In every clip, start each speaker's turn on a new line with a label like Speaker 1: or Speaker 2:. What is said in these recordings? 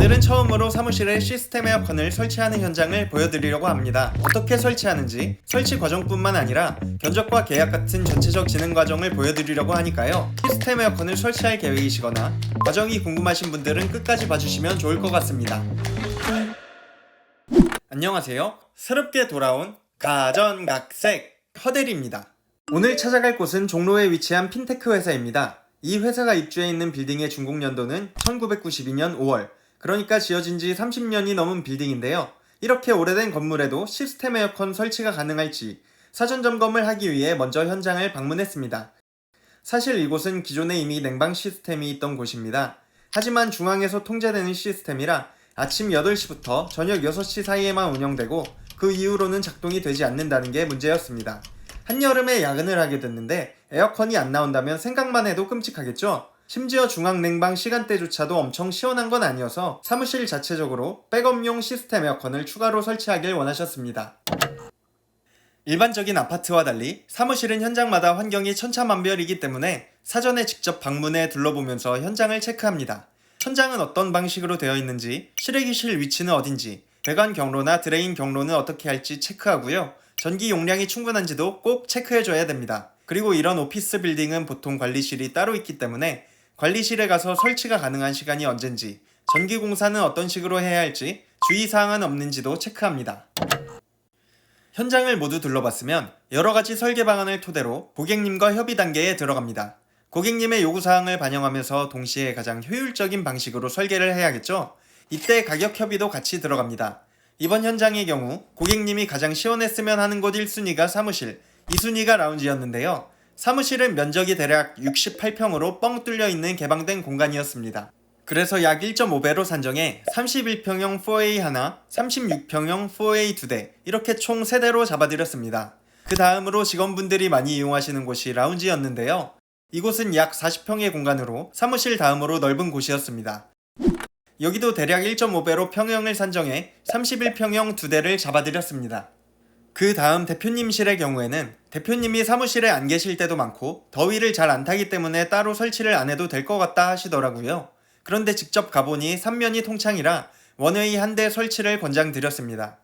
Speaker 1: 오늘은 처음으로 사무실에 시스템 에어컨을 설치하는 현장을 보여드리려고 합니다. 어떻게 설치하는지, 설치 과정뿐만 아니라 견적과 계약 같은 전체적 진행 과정을 보여드리려고 하니까요. 시스템 에어컨을 설치할 계획이시거나 과정이 궁금하신 분들은 끝까지 봐주시면 좋을 것 같습니다. 안녕하세요. 새롭게 돌아온 가전각색 허대리입니다. 오늘 찾아갈 곳은 종로에 위치한 핀테크 회사입니다. 이 회사가 입주해 있는 빌딩의 준공 연도는 1992년 5월, 그러니까 지어진 지 30년이 넘은 빌딩인데요. 이렇게 오래된 건물에도 시스템 에어컨 설치가 가능할지 사전 점검을 하기 위해 먼저 현장을 방문했습니다. 사실 이곳은 기존에 이미 냉방 시스템이 있던 곳입니다. 하지만 중앙에서 통제되는 시스템이라 아침 8시부터 저녁 6시 사이에만 운영되고 그 이후로는 작동이 되지 않는다는 게 문제였습니다. 한여름에 야근을 하게 됐는데 에어컨이 안 나온다면 생각만 해도 끔찍하겠죠? 심지어 중앙 냉방 시간대조차도 엄청 시원한 건 아니어서 사무실 자체적으로 백업용 시스템 에어컨을 추가로 설치하길 원하셨습니다. 일반적인 아파트와 달리 사무실은 현장마다 환경이 천차만별이기 때문에 사전에 직접 방문해 둘러보면서 현장을 체크합니다. 현장은 어떤 방식으로 되어 있는지, 실외기실 위치는 어딘지, 배관 경로나 드레인 경로는 어떻게 할지 체크하고요. 전기 용량이 충분한지도 꼭 체크해줘야 됩니다. 그리고 이런 오피스 빌딩은 보통 관리실이 따로 있기 때문에 관리실에 가서 설치가 가능한 시간이 언젠지, 전기 공사는 어떤 식으로 해야 할지, 주의사항은 없는지도 체크합니다. 현장을 모두 둘러봤으면 여러가지 설계 방안을 토대로 고객님과 협의 단계에 들어갑니다. 고객님의 요구사항을 반영하면서 동시에 가장 효율적인 방식으로 설계를 해야겠죠? 이때 가격 협의도 같이 들어갑니다. 이번 현장의 경우 고객님이 가장 시원했으면 하는 곳 1순위가 사무실, 2순위가 라운지였는데요. 사무실은 면적이 대략 68평으로 뻥 뚫려 있는 개방된 공간이었습니다. 그래서 약 1.5배로 산정해 31평형 4A 하나, 36평형 4A 2대 이렇게 총 3대로 잡아드렸습니다. 그 다음으로 직원분들이 많이 이용하시는 곳이 라운지였는데요. 이곳은 약 40평의 공간으로 사무실 다음으로 넓은 곳이었습니다. 여기도 대략 1.5배로 평형을 산정해 31평형 2대를 잡아드렸습니다. 그 다음 대표님실의 경우에는 대표님이 사무실에 안 계실 때도 많고 더위를 잘 안 타기 때문에 따로 설치를 안 해도 될 것 같다 하시더라고요. 그런데 직접 가보니 3면이 통창이라 원웨이 한 대 설치를 권장드렸습니다.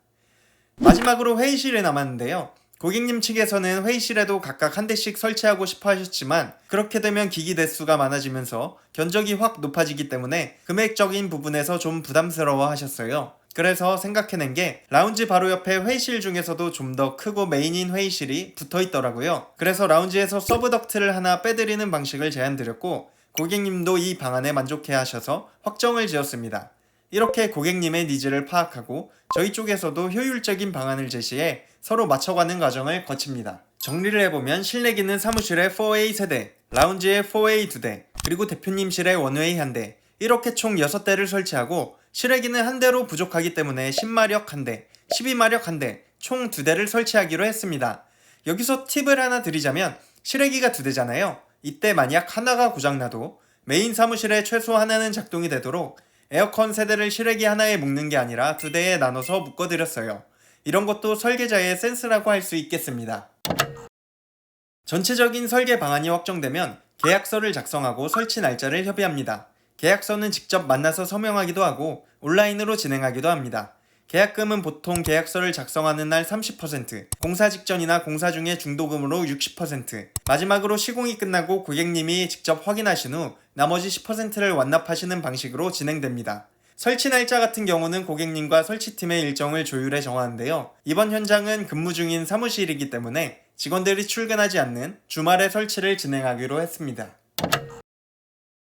Speaker 1: 마지막으로 회의실에 남았는데요. 고객님 측에서는 회의실에도 각각 한 대씩 설치하고 싶어 하셨지만 그렇게 되면 기기 대수가 많아지면서 견적이 확 높아지기 때문에 금액적인 부분에서 좀 부담스러워 하셨어요. 그래서 생각해낸 게 라운지 바로 옆에 회의실 중에서도 좀 더 크고 메인인 회의실이 붙어 있더라고요. 그래서 라운지에서 서브 덕트를 하나 빼드리는 방식을 제안드렸고 고객님도 이 방안에 만족해 하셔서 확정을 지었습니다. 이렇게 고객님의 니즈를 파악하고 저희 쪽에서도 효율적인 방안을 제시해 서로 맞춰가는 과정을 거칩니다. 정리를 해보면 실내기는 사무실에 4A 3대, 라운지에 4A 2대, 그리고 대표님실에 원웨이 1대 이렇게 총 6대를 설치하고 실외기는 한 대로 부족하기 때문에 10마력 1대, 12마력 1대, 총 2대를 설치하기로 했습니다. 여기서 팁을 하나 드리자면 실외기가 2대잖아요. 이때 만약 하나가 고장나도 메인 사무실에 최소 하나는 작동이 되도록 에어컨 3대를 실외기 하나에 묶는 게 아니라 2대에 나눠서 묶어드렸어요. 이런 것도 설계자의 센스라고 할 수 있겠습니다. 전체적인 설계 방안이 확정되면 계약서를 작성하고 설치 날짜를 협의합니다. 계약서는 직접 만나서 서명하기도 하고 온라인으로 진행하기도 합니다. 계약금은 보통 계약서를 작성하는 날 30%, 공사 직전이나 공사 중에 중도금으로 60%, 마지막으로 시공이 끝나고 고객님이 직접 확인하신 후 나머지 10%를 완납하시는 방식으로 진행됩니다. 설치 날짜 같은 경우는 고객님과 설치팀의 일정을 조율해 정하는데요. 이번 현장은 근무 중인 사무실이기 때문에 직원들이 출근하지 않는 주말에 설치를 진행하기로 했습니다.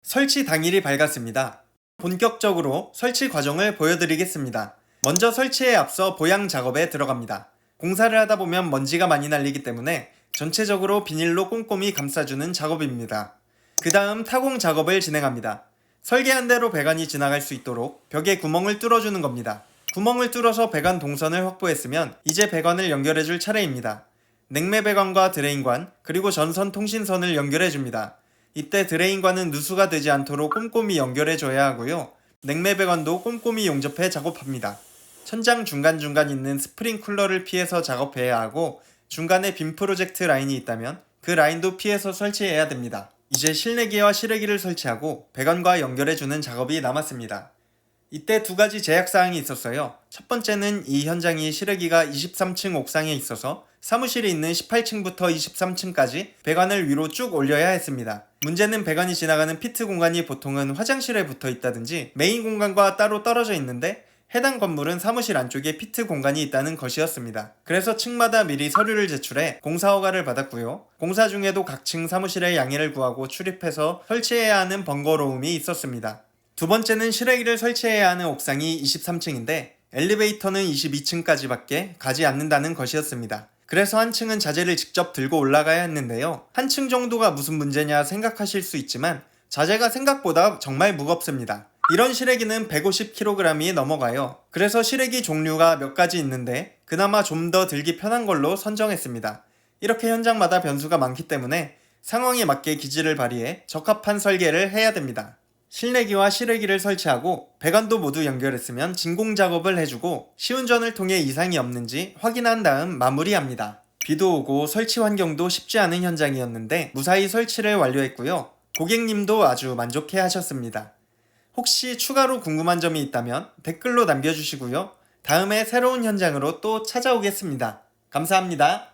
Speaker 1: 설치 당일이 밝았습니다. 본격적으로 설치 과정을 보여드리겠습니다. 먼저 설치에 앞서 보양 작업에 들어갑니다. 공사를 하다 보면 먼지가 많이 날리기 때문에 전체적으로 비닐로 꼼꼼히 감싸주는 작업입니다. 그 다음 타공 작업을 진행합니다. 설계한 대로 배관이 지나갈 수 있도록 벽에 구멍을 뚫어주는 겁니다. 구멍을 뚫어서 배관 동선을 확보했으면 이제 배관을 연결해줄 차례입니다. 냉매 배관과 드레인관 그리고 전선 통신선을 연결해줍니다. 이때 드레인관은 누수가 되지 않도록 꼼꼼히 연결해줘야 하고요. 냉매 배관도 꼼꼼히 용접해 작업합니다. 천장 중간중간 있는 스프링쿨러를 피해서 작업해야 하고 중간에 빔 프로젝트 라인이 있다면 그 라인도 피해서 설치해야 됩니다. 이제 실내기와 실외기를 설치하고 배관과 연결해주는 작업이 남았습니다. 이때 두 가지 제약사항이 있었어요. 첫 번째는 이 현장이 실외기가 23층 옥상에 있어서 사무실이 있는 18층부터 23층까지 배관을 위로 쭉 올려야 했습니다. 문제는 배관이 지나가는 피트 공간이 보통은 화장실에 붙어 있다든지 메인 공간과 따로 떨어져 있는데 해당 건물은 사무실 안쪽에 피트 공간이 있다는 것이었습니다. 그래서 층마다 미리 서류를 제출해 공사 허가를 받았고요. 공사 중에도 각 층 사무실의 양해를 구하고 출입해서 설치해야 하는 번거로움이 있었습니다. 두 번째는 실외기를 설치해야 하는 옥상이 23층인데 엘리베이터는 22층까지밖에 가지 않는다는 것이었습니다. 그래서 한 층은 자재를 직접 들고 올라가야 했는데요. 한 층 정도가 무슨 문제냐 생각하실 수 있지만 자재가 생각보다 정말 무겁습니다. 이런 실외기는 150kg이 넘어가요. 그래서 실외기 종류가 몇 가지 있는데 그나마 좀 더 들기 편한 걸로 선정했습니다. 이렇게 현장마다 변수가 많기 때문에 상황에 맞게 기지를 발휘해 적합한 설계를 해야 됩니다. 실내기와 실외기를 설치하고 배관도 모두 연결했으면 진공 작업을 해주고 시운전을 통해 이상이 없는지 확인한 다음 마무리합니다. 비도 오고 설치 환경도 쉽지 않은 현장이었는데 무사히 설치를 완료했고요. 고객님도 아주 만족해 하셨습니다. 혹시 추가로 궁금한 점이 있다면 댓글로 남겨주시고요. 다음에 새로운 현장으로 또 찾아오겠습니다. 감사합니다.